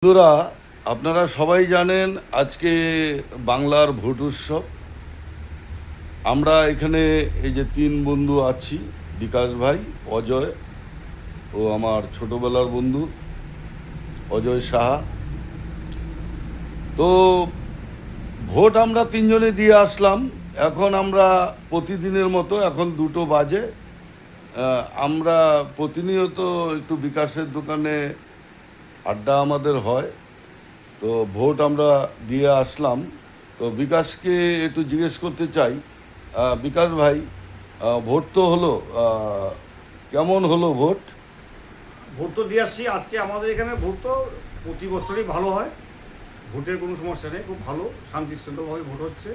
বন্ধুরা, আপনারা সবাই জানেন আজকে বাংলার ভোট উৎসব। আমরা এখানে এই যে তিন বন্ধু আছি, বিকাশ ভাই, অজয় ও আমার ছোটবেলার বন্ধু অজয় সাহা। তো ভোট আমরা তিনজনে দিয়ে আসলাম। এখন আমরা প্রতিদিনের মতো এখন 2টো বাজে, আমরা প্রতিনিয়ত একটু বিকাশের দোকানে আড্ডা আমাদের হয়। তো ভোট আমরা দিয়ে আসলাম। তো বিকাশকে একটু জিজ্ঞেস করতে চাই, বিকাশ ভাই, ভোট তো হলো, কেমন হলো ভোট? ভোট তো দিয়ে আসছি। আজকে আমাদের এখানে ভোট তো প্রতি বছরই ভালো হয়, ভোটের কোনো সমস্যা নেই, খুব ভালো শান্তিশৃঙ্খলভাবে ভোট হচ্ছে।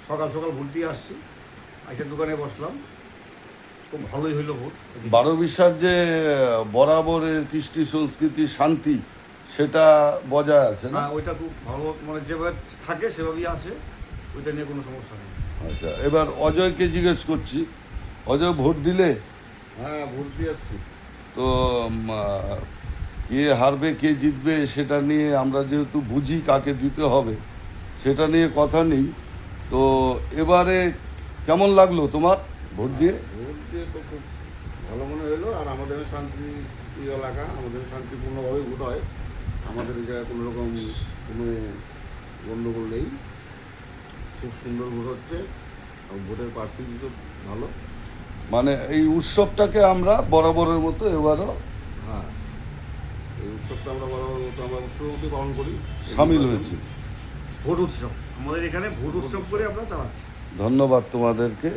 সকাল সকাল ভোট দিয়ে আসছি, আইসের দোকানে বসলাম, খুব ভালোই হইলো ভোট। 12 যে বরাবরের কৃষ্টি সংস্কৃতি শান্তি সেটা বজায় আছে না? হ্যাঁ, ওইটা খুব ভালো, মানে যেভাবে থাকে সেভাবেই আছে, ওইটা নিয়ে কোনো সমস্যা নেই। আচ্ছা, এবার অজয়কে জিজ্ঞেস করছি, অজয় ভোট দিলে? হ্যাঁ, ভোট দিয়ে আসছি। তো কে হারবে কে জিতবে সেটা নিয়ে আমরা যেহেতু বুঝি কাকে দিতে হবে, সেটা নিয়ে কথা নেই। তো এবারে কেমন লাগলো তোমার ভোট দিয়ে? ভোট দিয়ে তো খুব ভালো মনে হলো। আর আমাদের শান্তি এলাকা, আমাদের শান্তিপূর্ণভাবে ভোট হয়। আমাদের এই জায়গায় কোনো রকম কোনো গণ্ডগোল নেই, খুব সুন্দর ভোট হচ্ছে। আর ভোটের পার্সেন্টেজ ভালো। মানে এই উৎসবটাকে আমরা বরাবরের মতো এবারও হ্যাঁ, এই উৎসবটা আমরা বরাবর মতো আমরা উৎসবের মতোই পালন করি, সামিল হয়েছি। ভোট উৎসব আমাদের এখানে ভোট উৎসব করে আমরা চালাচ্ছি। ধন্যবাদ তোমাদেরকে।